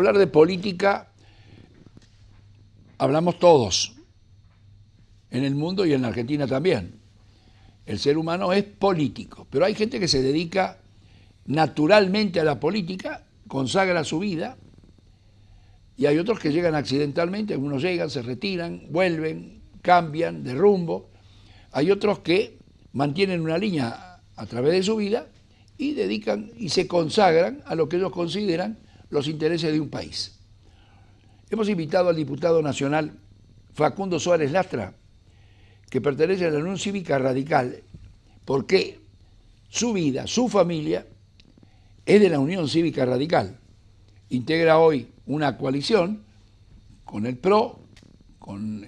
hablar de política, hablamos todos, en el mundo y en la Argentina también. El ser humano es político, pero hay gente que se dedica naturalmente a la política, consagra su vida, y hay otros que llegan accidentalmente, algunos llegan, se retiran, vuelven, cambian de rumbo. Hay otros que mantienen una línea a través de su vida y dedican y se consagran a lo que ellos consideran los intereses de un país. Hemos invitado al diputado nacional Facundo Suárez Lastra, que pertenece a la Unión Cívica Radical, porque su vida, su familia, es de la Unión Cívica Radical. Integra hoy una coalición con el PRO, con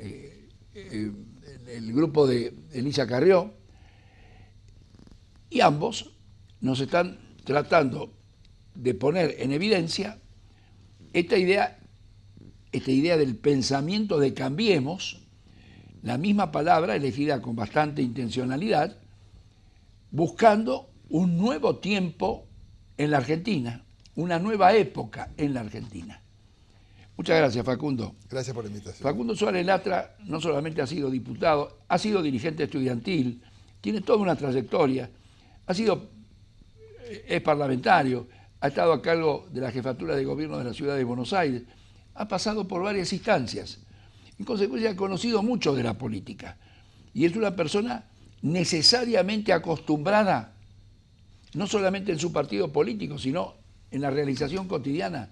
el grupo de Elisa Carrió, y ambos nos están tratando de poner en evidencia esta idea del pensamiento de Cambiemos, la misma palabra elegida con bastante intencionalidad, buscando un nuevo tiempo en la Argentina, una nueva época en la Argentina. Muchas gracias, Facundo. Gracias por la invitación. Facundo Suárez Lastra no solamente ha sido diputado, ha sido dirigente estudiantil, tiene toda una trayectoria, es parlamentario, ha estado a cargo de la jefatura de gobierno de la ciudad de Buenos Aires, ha pasado por varias instancias, en consecuencia ha conocido mucho de la política y es una persona necesariamente acostumbrada, no solamente en su partido político, sino en la realización cotidiana,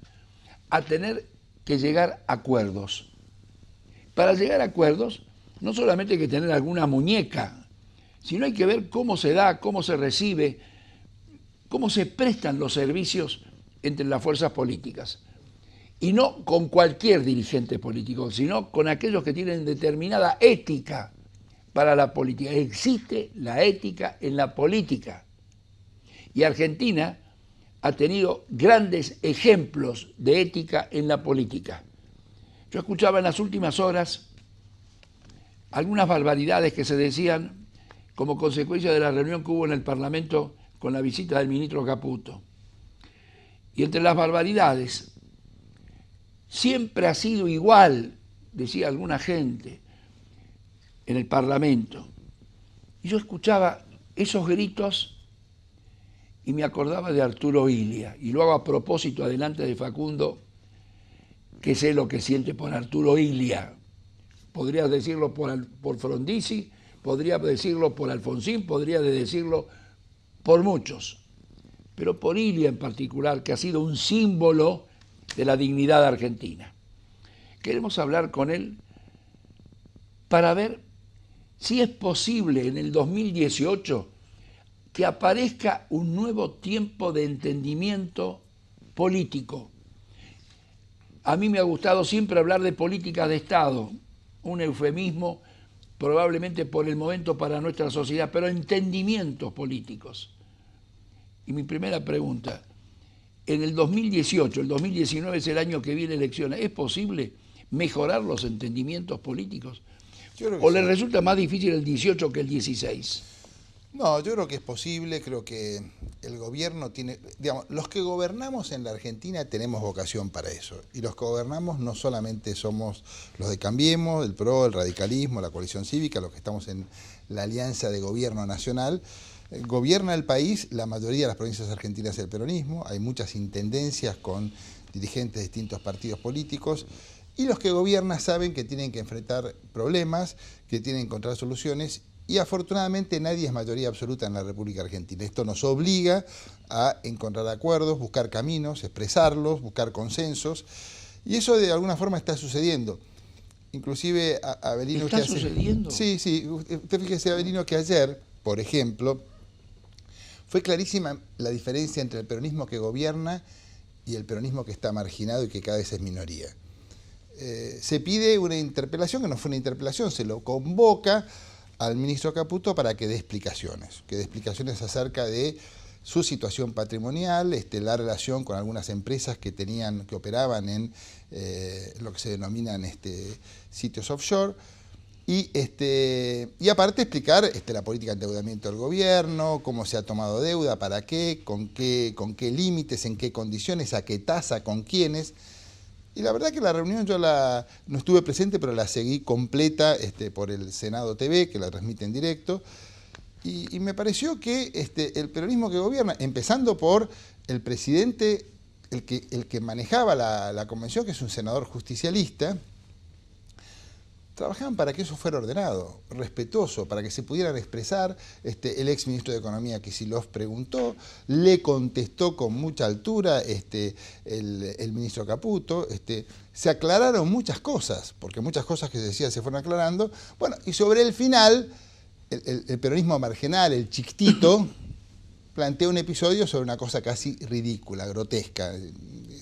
a tener que llegar a acuerdos. Para llegar a acuerdos, no solamente hay que tener alguna muñeca, sino hay que ver cómo se da, cómo se recibe, cómo se prestan los servicios entre las fuerzas políticas. Y no con cualquier dirigente político, sino con aquellos que tienen determinada ética para la política. Existe la ética en la política. Y Argentina ha tenido grandes ejemplos de ética en la política. Yo escuchaba en las últimas horas algunas barbaridades que se decían como consecuencia de la reunión que hubo en el Parlamento con la visita del ministro Caputo. Y entre las barbaridades, siempre ha sido igual, decía alguna gente en el Parlamento. Y yo escuchaba esos gritos y me acordaba de Arturo Illia, y lo hago a propósito adelante de Facundo, que sé lo que siente por Arturo Illia. Podría decirlo por Frondizi, podría decirlo por Alfonsín, podría decirlo por muchos, pero por Illia en particular, que ha sido un símbolo de la dignidad argentina. Queremos hablar con él para ver si es posible en el 2018 que aparezca un nuevo tiempo de entendimiento político. A mí me ha gustado siempre hablar de política de Estado, un eufemismo probablemente por el momento para nuestra sociedad, pero entendimientos políticos. Y mi primera pregunta, en el 2018, el 2019 es el año que viene elecciones, ¿es posible mejorar los entendimientos políticos? ¿O le resulta más difícil el 18 que el 16? No, yo creo que es posible, creo que el gobierno tiene, digamos, los que gobernamos en la Argentina tenemos vocación para eso. Y los que gobernamos no solamente somos los de Cambiemos, el PRO, el radicalismo, la coalición cívica, los que estamos en la alianza de gobierno nacional. Gobierna el país, la mayoría de las provincias argentinas es el peronismo, hay muchas intendencias con dirigentes de distintos partidos políticos. Y los que gobiernan saben que tienen que enfrentar problemas, que tienen que encontrar soluciones. Y afortunadamente nadie es mayoría absoluta en la República Argentina. Esto nos obliga a encontrar acuerdos, buscar caminos, expresarlos, buscar consensos. Y eso de alguna forma está sucediendo. Inclusive Avelino... ¿Está sucediendo? Sí, sí. Usted fíjese, Avelino, que ayer, por ejemplo, fue clarísima la diferencia entre el peronismo que gobierna y el peronismo que está marginado y que cada vez es minoría. Se pide una interpelación, que no fue una interpelación, se lo convoca al ministro Caputo para que dé explicaciones acerca de su situación patrimonial, la relación con algunas empresas que operaban en lo que se denominan sitios offshore, y aparte explicar la política de endeudamiento del gobierno, cómo se ha tomado deuda, para qué, con qué límites, en qué condiciones, a qué tasa, con quiénes. Y la verdad que la reunión yo no estuve presente, pero la seguí completa por el Senado TV, que la transmite en directo. Y me pareció que el peronismo que gobierna, empezando por el presidente, el que manejaba la convención, que es un senador justicialista, trabajaban para que eso fuera ordenado, respetuoso, para que se pudieran expresar. El ex ministro de Economía, Kicillof, preguntó, le contestó con mucha altura el ministro Caputo, se aclararon muchas cosas, porque muchas cosas que se decían se fueron aclarando. Bueno, y sobre el final, el peronismo marginal, el chiquitito, plantea un episodio sobre una cosa casi ridícula, grotesca,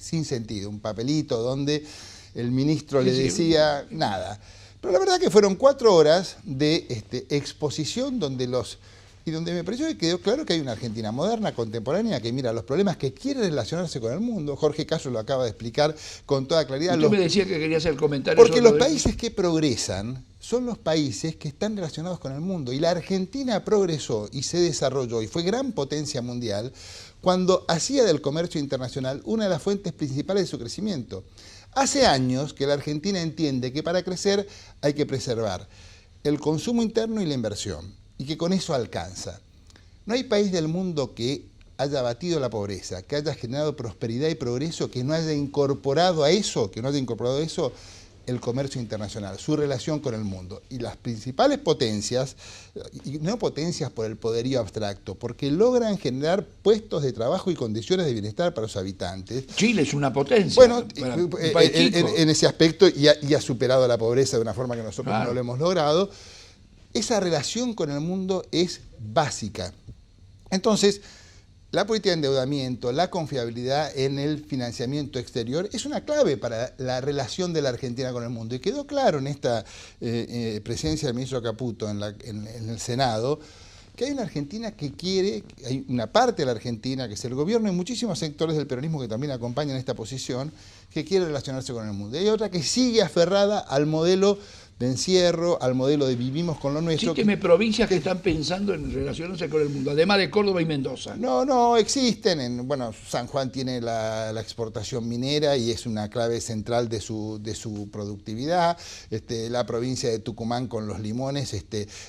sin sentido, un papelito donde el ministro le decía nada. Pero la verdad que fueron 4 horas de exposición donde me pareció que quedó claro que hay una Argentina moderna, contemporánea, que mira los problemas, que quiere relacionarse con el mundo. Jorge Caso lo acaba de explicar con toda claridad. Usted me decía que quería hacer el comentario. Porque los países que progresan son los países que están relacionados con el mundo. Y la Argentina progresó y se desarrolló y fue gran potencia mundial cuando hacía del comercio internacional una de las fuentes principales de su crecimiento. Hace años que la Argentina entiende que para crecer hay que preservar el consumo interno y la inversión, y que con eso alcanza. No hay país del mundo que haya abatido la pobreza, que haya generado prosperidad y progreso, que no haya incorporado a eso, el comercio internacional, su relación con el mundo. Y las principales potencias, y no potencias por el poderío abstracto, porque logran generar puestos de trabajo y condiciones de bienestar para los habitantes. Chile es una potencia. Bueno, en ese aspecto, y ha superado la pobreza de una forma que nosotros no lo hemos logrado. Esa relación con el mundo es básica. Entonces, la política de endeudamiento, la confiabilidad en el financiamiento exterior es una clave para la relación de la Argentina con el mundo. Y quedó claro en esta presencia del ministro Caputo en el Senado que hay una Argentina que quiere, hay una parte de la Argentina, que es el gobierno y muchísimos sectores del peronismo que también acompañan esta posición, que quiere relacionarse con el mundo. Y hay otra que sigue aferrada al modelo de encierro, al modelo de vivimos con lo nuestro. Existen provincias que están pensando en relacionarse con el mundo, además de Córdoba y Mendoza. No existen. Bueno, San Juan tiene la exportación minera y es una clave central de su productividad. La provincia de Tucumán con los limones,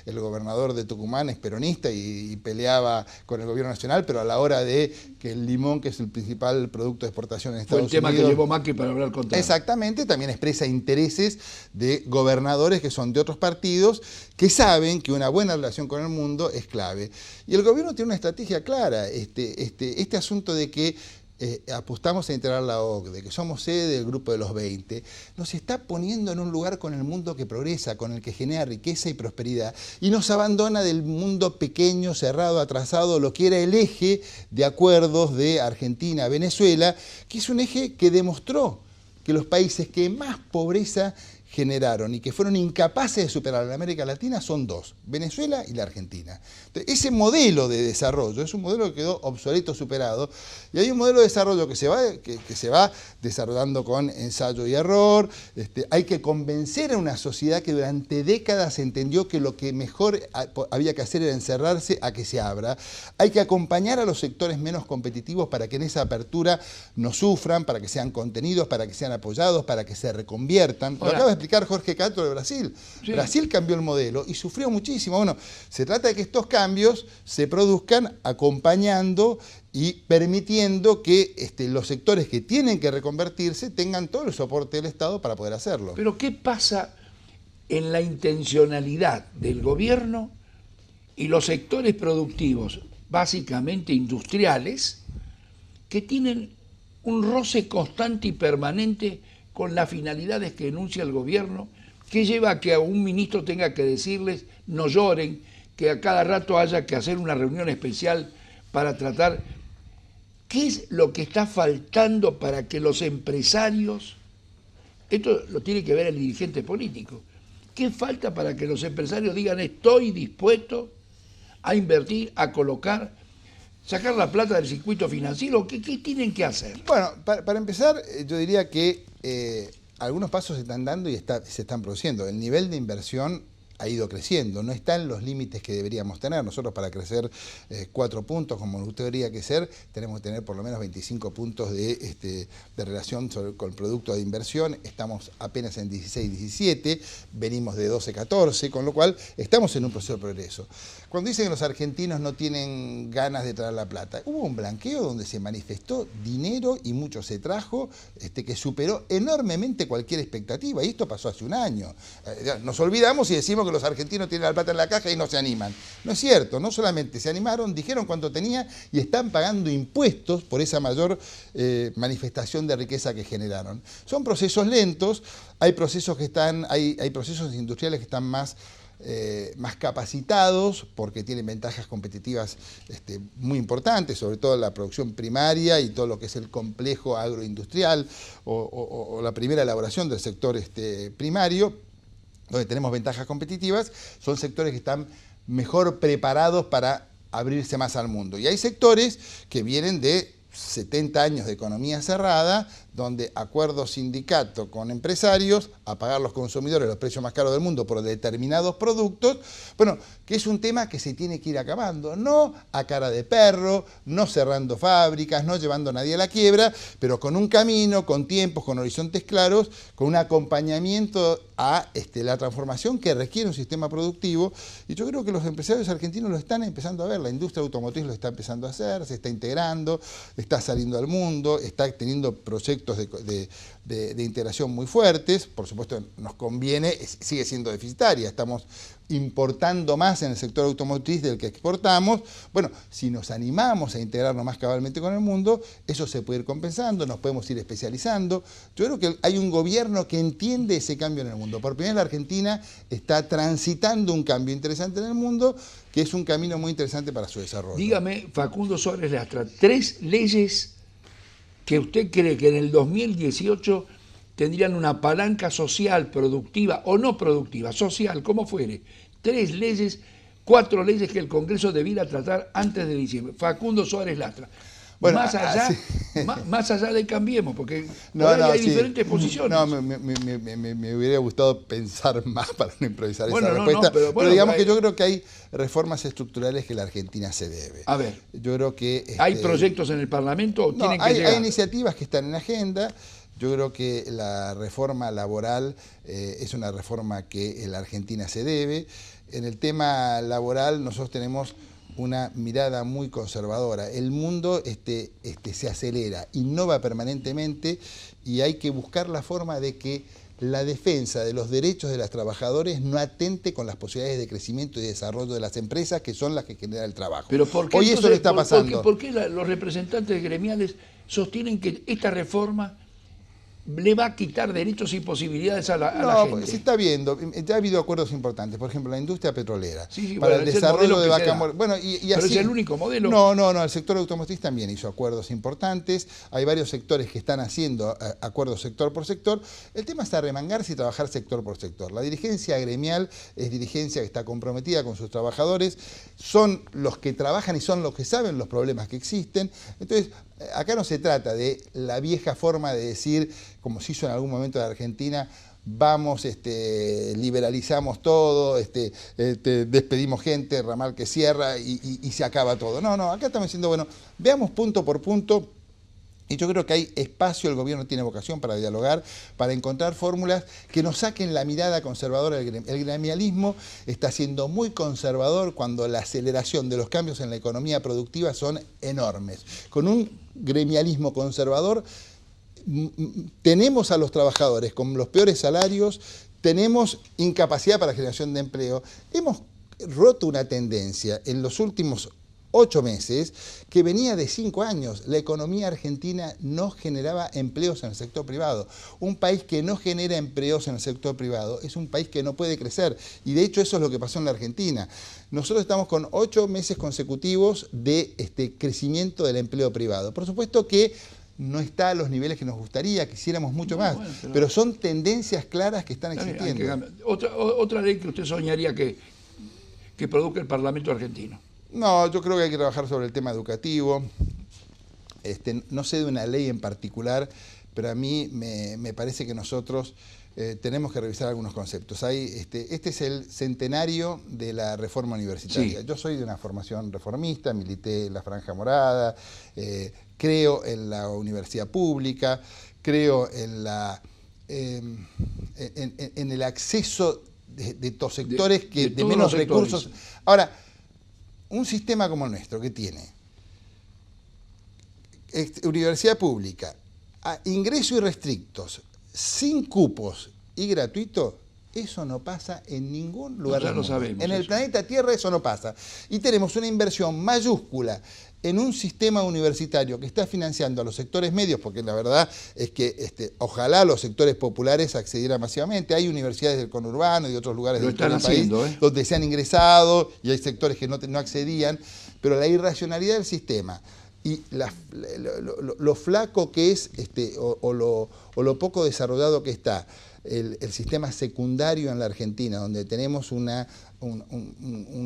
el gobernador de Tucumán es peronista y peleaba con el gobierno nacional, pero a la hora de que el limón, que es el principal producto de exportación en Estados Unidos... Fue el tema que llevó Macri para hablar con Trump. Exactamente, también expresa intereses de gobernadores que son de otros partidos, que saben que una buena relación con el mundo es clave. Y el gobierno tiene una estrategia clara. Este asunto de que apostamos a integrar la OCDE, que somos sede del grupo de los 20, nos está poniendo en un lugar con el mundo que progresa, con el que genera riqueza y prosperidad, y nos abandona del mundo pequeño, cerrado, atrasado, lo que era el eje de acuerdos de Argentina, Venezuela, que es un eje que demostró que los países que más pobreza generaron y que fueron incapaces de superar en América Latina son 2, Venezuela y la Argentina. Entonces, ese modelo de desarrollo es un modelo que quedó obsoleto, superado, y hay un modelo de desarrollo que se va desarrollando con ensayo y error. Hay que convencer a una sociedad que durante décadas entendió que lo que mejor había que hacer era encerrarse a que se abra. Hay que acompañar a los sectores menos competitivos para que en esa apertura no sufran, para que sean contenidos, para que sean apoyados, para que se reconviertan. Lo acaba de explicar Jorge Cato de Brasil. Sí. Brasil cambió el modelo y sufrió muchísimo. Bueno, se trata de que estos cambios se produzcan acompañando y permitiendo que los sectores que tienen que reconvertirse tengan todo el soporte del Estado para poder hacerlo. Pero ¿qué pasa en la intencionalidad del gobierno y los sectores productivos, básicamente industriales, que tienen un roce constante y permanente con las finalidades que enuncia el gobierno, que lleva a que a un ministro tenga que decirles no lloren, que a cada rato haya que hacer una reunión especial para tratar? ¿Qué es lo que está faltando para que los empresarios, esto lo tiene que ver el dirigente político, qué falta para que los empresarios digan estoy dispuesto a invertir, a colocar, sacar la plata del circuito financiero? ¿Qué tienen que hacer? Bueno, para empezar, yo diría que algunos pasos se están dando y se están produciendo. El nivel de inversión ha ido creciendo, no está en los límites que deberíamos tener. Nosotros para crecer 4 puntos, como usted debería que ser, tenemos que tener por lo menos 25 puntos de relación con el producto de inversión. Estamos apenas en 16, 17, venimos de 12, 14, con lo cual estamos en un proceso de progreso. Cuando dicen que los argentinos no tienen ganas de traer la plata, hubo un blanqueo donde se manifestó dinero y mucho se trajo, que superó enormemente cualquier expectativa, y esto pasó hace un año. Nos olvidamos y decimos que los argentinos tienen la plata en la caja y no se animan. No es cierto, no solamente se animaron, dijeron cuánto tenía y están pagando impuestos por esa mayor manifestación de riqueza que generaron. Son procesos lentos, hay procesos industriales que están más capacitados porque tienen ventajas competitivas muy importantes, sobre todo la producción primaria y todo lo que es el complejo agroindustrial o la primera elaboración del sector primario, donde tenemos ventajas competitivas. Son sectores que están mejor preparados para abrirse más al mundo. Y hay sectores que vienen de 70 años de economía cerrada, donde acuerdo sindicato con empresarios a pagar a los consumidores los precios más caros del mundo por determinados productos, bueno, que es un tema que se tiene que ir acabando, no a cara de perro, no cerrando fábricas, no llevando a nadie a la quiebra, pero con un camino, con tiempos, con horizontes claros, con un acompañamiento a la transformación que requiere un sistema productivo. Y yo creo que los empresarios argentinos lo están empezando a ver, la industria automotriz lo está empezando a hacer, se está integrando, está saliendo al mundo, está teniendo proyectos de integración muy fuertes. Por supuesto nos conviene, sigue siendo deficitaria, estamos importando más en el sector automotriz del que exportamos. Bueno, si nos animamos a integrarnos más cabalmente con el mundo, eso se puede ir compensando, nos podemos ir especializando. Yo creo que hay un gobierno que entiende ese cambio en el mundo. Por primera vez la Argentina está transitando un cambio interesante en el mundo, que es un camino muy interesante para su desarrollo. Dígame, Facundo Suárez Lastra, 3 leyes que usted cree que en el 2018 tendrían una palanca social, productiva o no productiva, social, como fuere. 3 leyes, 4 leyes que el Congreso debiera tratar antes de diciembre. Facundo Suárez Lastra. Bueno, más allá de Cambiemos, porque hay diferentes posiciones. No, me hubiera gustado pensar más para no improvisar esa respuesta. Pero digamos que yo creo que hay reformas estructurales que la Argentina se debe. A ver, yo creo que ¿hay proyectos en el Parlamento o tienen que llegar? Hay iniciativas que están en agenda. Yo creo que la reforma laboral es una reforma que la Argentina se debe. En el tema laboral nosotros tenemos una mirada muy conservadora. El mundo se acelera, innova permanentemente y hay que buscar la forma de que la defensa de los derechos de los trabajadores no atente con las posibilidades de crecimiento y desarrollo de las empresas, que son las que generan el trabajo. Pero ¿por qué hoy eso le está pasando? ¿Por qué los representantes gremiales sostienen que esta reforma le va a quitar derechos y posibilidades a la gente? No, se está viendo, ya ha habido acuerdos importantes, por ejemplo, la industria petrolera, sí, para el desarrollo de Vaca Muerta. Bueno, pero así, ¿es el único modelo? No, el sector automotriz también hizo acuerdos importantes, hay varios sectores que están haciendo acuerdos sector por sector. El tema es arremangarse y trabajar sector por sector. La dirigencia gremial es dirigencia que está comprometida con sus trabajadores, son los que trabajan y son los que saben los problemas que existen. Entonces, acá no se trata de la vieja forma de decir, como se hizo en algún momento de Argentina, vamos, liberalizamos todo, despedimos gente, ramal que cierra y se acaba todo. No, acá estamos diciendo, bueno, veamos punto por punto. Y yo creo que hay espacio, el gobierno tiene vocación para dialogar, para encontrar fórmulas que nos saquen la mirada conservadora del gremialismo. El gremialismo está siendo muy conservador cuando la aceleración de los cambios en la economía productiva son enormes. Con un gremialismo conservador tenemos a los trabajadores con los peores salarios, tenemos incapacidad para la generación de empleo. Hemos roto una tendencia en los últimos 8 meses, que venía de 5 años. La economía argentina no generaba empleos en el sector privado. Un país que no genera empleos en el sector privado es un país que no puede crecer. Y de hecho eso es lo que pasó en la Argentina. Nosotros estamos con 8 meses consecutivos de crecimiento del empleo privado. Por supuesto que no está a los niveles que nos gustaría, quisiéramos mucho más, pero son tendencias claras que están existiendo. Otra ley que usted soñaría que produzca el Parlamento argentino. No, yo creo que hay que trabajar sobre el tema educativo. No sé de una ley en particular, pero a mí me parece que nosotros tenemos que revisar algunos conceptos. Este es el centenario de la reforma universitaria. Sí. Yo soy de una formación reformista, milité en la Franja Morada, creo en la universidad pública, creo en el acceso de todos sectores de menos recursos. Ahora, un sistema como el nuestro, que tiene universidad pública, ingresos irrestrictos, sin cupos y gratuito, eso no pasa en ningún lugar del mundo. Sabemos, en el planeta Tierra eso no pasa. Y tenemos una inversión mayúscula en un sistema universitario que está financiando a los sectores medios, porque la verdad es que ojalá los sectores populares accedieran masivamente. Hay universidades del conurbano y de otros lugares del país donde se han ingresado y hay sectores que no accedían, pero la irracionalidad del sistema y lo flaco que es o lo poco desarrollado que está el sistema secundario en la Argentina, donde tenemos un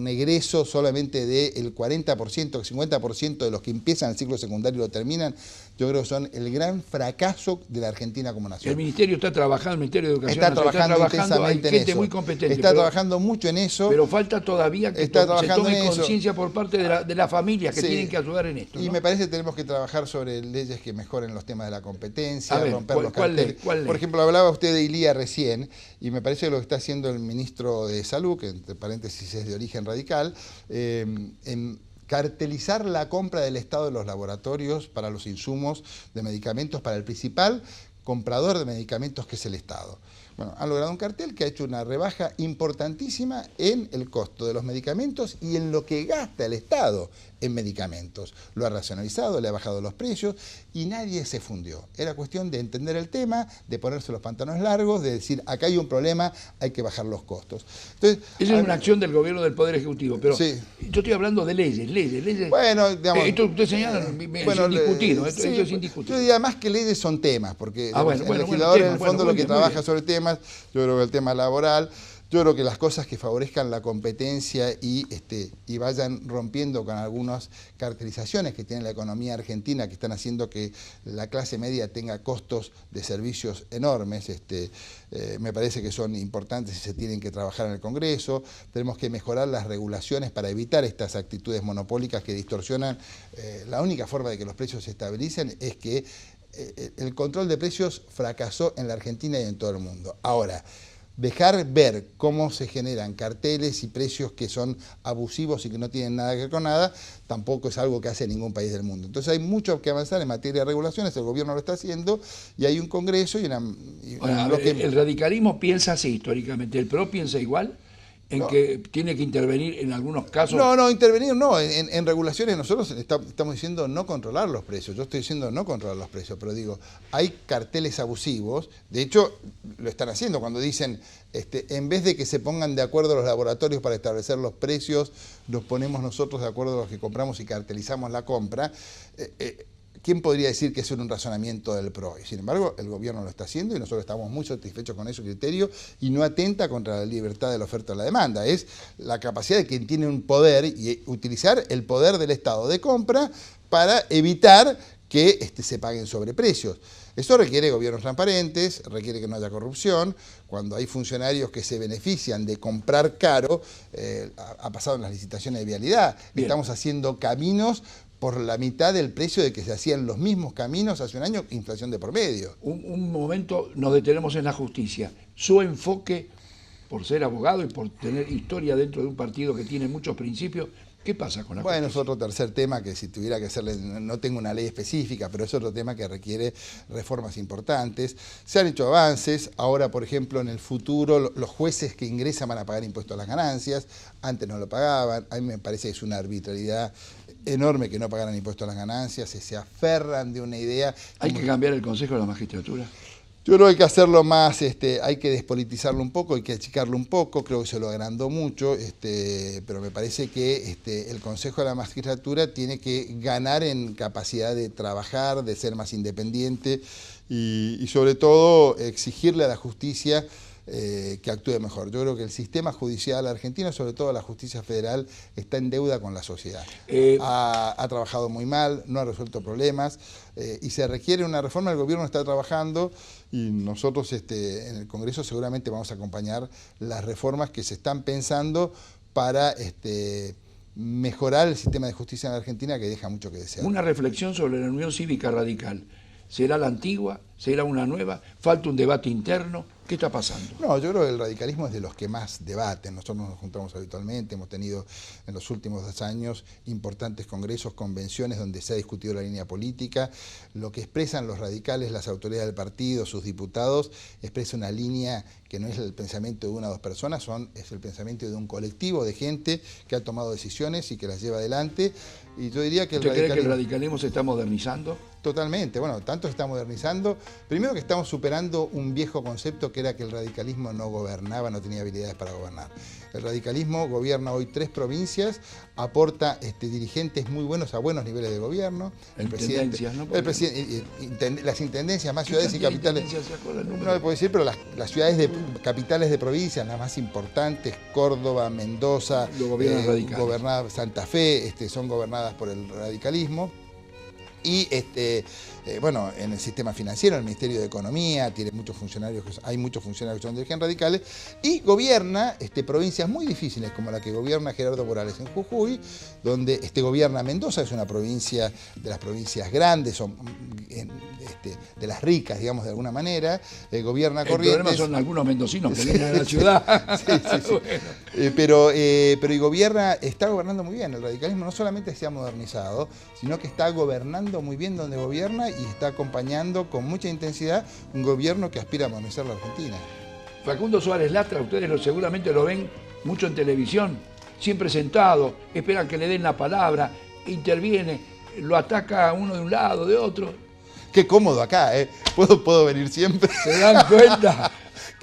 egreso solamente del 40%, 50% de los que empiezan el ciclo secundario y lo terminan, yo creo que son el gran fracaso de la Argentina como nación. El Ministerio está trabajando, el Ministerio de Educación está trabajando intensamente hay gente en eso. Muy competente. Está trabajando mucho en eso. Pero falta todavía que se tome conciencia por parte de las familias que tienen que ayudar en esto, ¿no? Y me parece que tenemos que trabajar sobre leyes que mejoren los temas de la competencia, romper los carteles. ¿Cuál ley? Por ejemplo, hablaba usted de ILIA recién, y me parece que lo que está haciendo el ministro de Salud, que entre paréntesis es de origen radical, en cartelizar la compra del Estado de los laboratorios para los insumos de medicamentos para el principal comprador de medicamentos, que es el Estado. Bueno, han logrado un cartel que ha hecho una rebaja importantísima en el costo de los medicamentos y en lo que gasta el Estado en medicamentos. Lo ha racionalizado, le ha bajado los precios y nadie se fundió. Era cuestión de entender el tema, de ponerse los pantalones largos, de decir, acá hay un problema, hay que bajar los costos. Entonces, esa es una acción del gobierno del Poder Ejecutivo, pero yo estoy hablando de leyes. Bueno, digamos, esto usted señala, es indiscutido, esto es indiscutido. Yo diría más que leyes son temas, porque el legislador en el fondo lo que trabaja sobre temas, yo creo que el tema laboral, yo creo que las cosas que favorezcan la competencia y vayan rompiendo con algunas caracterizaciones que tiene la economía argentina, que están haciendo que la clase media tenga costos de servicios enormes, me parece que son importantes y se tienen que trabajar en el Congreso. Tenemos que mejorar las regulaciones para evitar estas actitudes monopólicas que distorsionan. La única forma de que los precios se estabilicen es que el control de precios fracasó en la Argentina y en todo el mundo. Ahora, dejar ver cómo se generan carteles y precios que son abusivos y que no tienen nada que ver con nada, tampoco es algo que hace ningún país del mundo. Entonces hay mucho que avanzar en materia de regulaciones, el gobierno lo está haciendo y hay un Congreso y el radicalismo piensa así históricamente, ¿el PRO piensa igual? Que tiene que intervenir en algunos casos. No, intervenir no. En regulaciones nosotros estamos diciendo no controlar los precios. Yo estoy diciendo no controlar los precios, pero digo, hay carteles abusivos. De hecho, lo están haciendo cuando dicen, en vez de que se pongan de acuerdo los laboratorios para establecer los precios, nos ponemos nosotros de acuerdo a los que compramos y cartelizamos la compra. ¿Quién podría decir que es un razonamiento del PRO? Y sin embargo, el gobierno lo está haciendo y nosotros estamos muy satisfechos con ese criterio y no atenta contra la libertad de la oferta y la demanda. Es la capacidad de quien tiene un poder y utilizar el poder del Estado de compra para evitar que se paguen sobreprecios. Eso requiere gobiernos transparentes, requiere que no haya corrupción. Cuando hay funcionarios que se benefician de comprar caro, ha pasado en las licitaciones de vialidad. Bien. Estamos haciendo caminos por la mitad del precio de que se hacían los mismos caminos hace un año, inflación de por medio. Un momento nos detenemos en la justicia. Su enfoque, por ser abogado y por tener historia dentro de un partido que tiene muchos principios, ¿qué pasa con la justicia? Bueno, es otro tercer tema que si tuviera que hacerle, no tengo una ley específica, pero es otro tema que requiere reformas importantes. Se han hecho avances, ahora por ejemplo en el futuro los jueces que ingresan van a pagar impuestos a las ganancias, antes no lo pagaban, a mí me parece que es una arbitrariedad enorme que no pagaran impuestos a las ganancias, se aferran de una idea. ¿Hay que cambiar el Consejo de la Magistratura? Yo creo que hay que hacerlo más, hay que despolitizarlo un poco, hay que achicarlo un poco, creo que se lo agrandó mucho, pero me parece que el Consejo de la Magistratura tiene que ganar en capacidad de trabajar, de ser más independiente y sobre todo exigirle a la justicia que actúe mejor. Yo creo que el sistema judicial argentino, sobre todo la justicia federal, está en deuda con la sociedad. Ha trabajado muy mal, no ha resuelto problemas y se requiere una reforma. El gobierno está trabajando y nosotros en el Congreso seguramente vamos a acompañar las reformas que se están pensando para mejorar el sistema de justicia en la Argentina, que deja mucho que desear. Una reflexión sobre la Unión Cívica Radical. ¿Será la antigua? ¿Será una nueva? ¿Falta un debate interno? ¿Qué está pasando? No, yo creo que el radicalismo es de los que más debaten. Nosotros nos juntamos habitualmente, hemos tenido en los últimos 2 años importantes congresos, convenciones donde se ha discutido la línea política. Lo que expresan los radicales, las autoridades del partido, sus diputados, expresa una línea que no es el pensamiento de una o dos personas, es el pensamiento de un colectivo de gente que ha tomado decisiones y que las lleva adelante. Y yo diría que ¿Usted cree que el radicalismo se está modernizando? Totalmente, bueno, tanto se está modernizando. Primero que estamos superando un viejo concepto que era que el radicalismo no gobernaba, no tenía habilidades para gobernar. El radicalismo gobierna hoy 3 provincias, aporta dirigentes muy buenos a buenos niveles de gobierno. Las intendencias, más ciudades y capitales. No le puedo decir, pero las ciudades capitales de provincias, las más importantes, Córdoba, Mendoza, gobernada Santa Fe, son gobernadas por el radicalismo. Y bueno, en el sistema financiero, en el Ministerio de Economía, hay muchos funcionarios que son de origen radicales, y gobierna provincias muy difíciles, como la que gobierna Gerardo Morales en Jujuy, donde gobierna Mendoza, es una provincia de las provincias grandes, de las ricas, digamos, de alguna manera, gobierna Corrientes. El problema son algunos mendocinos que vienen a la ciudad. Sí. Bueno. Pero está gobernando muy bien. El radicalismo no solamente se ha modernizado, sino que está gobernando muy bien donde gobierna y está acompañando con mucha intensidad un gobierno que aspira a modernizar la Argentina. Facundo Suárez Lastra, ustedes seguramente lo ven mucho en televisión, siempre sentado, esperan que le den la palabra, interviene, lo ataca a uno de un lado, de otro. Qué cómodo acá, ¿eh? Puedo venir siempre. ¿Se dan cuenta?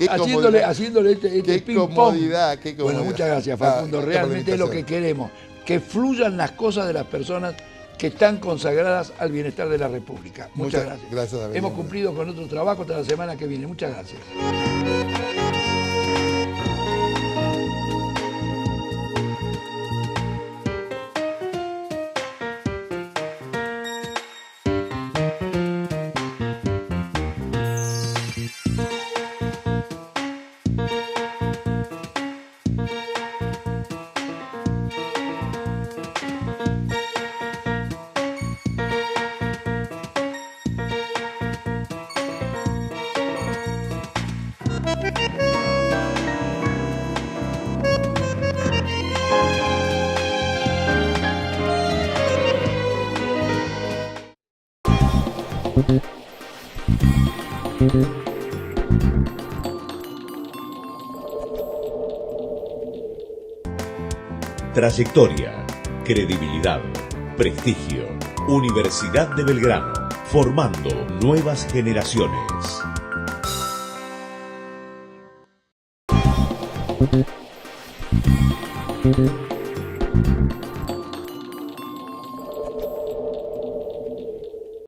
haciéndole qué comodidad, qué comodidad. Bueno, muchas gracias, Facundo. Realmente es lo que queremos, que fluyan las cosas de las personas que están consagradas al bienestar de la República. Muchas gracias. Gracias, David. Hemos cumplido con nuestro trabajo hasta la semana que viene. Muchas gracias. Trayectoria, credibilidad, prestigio. Universidad de Belgrano, formando nuevas generaciones.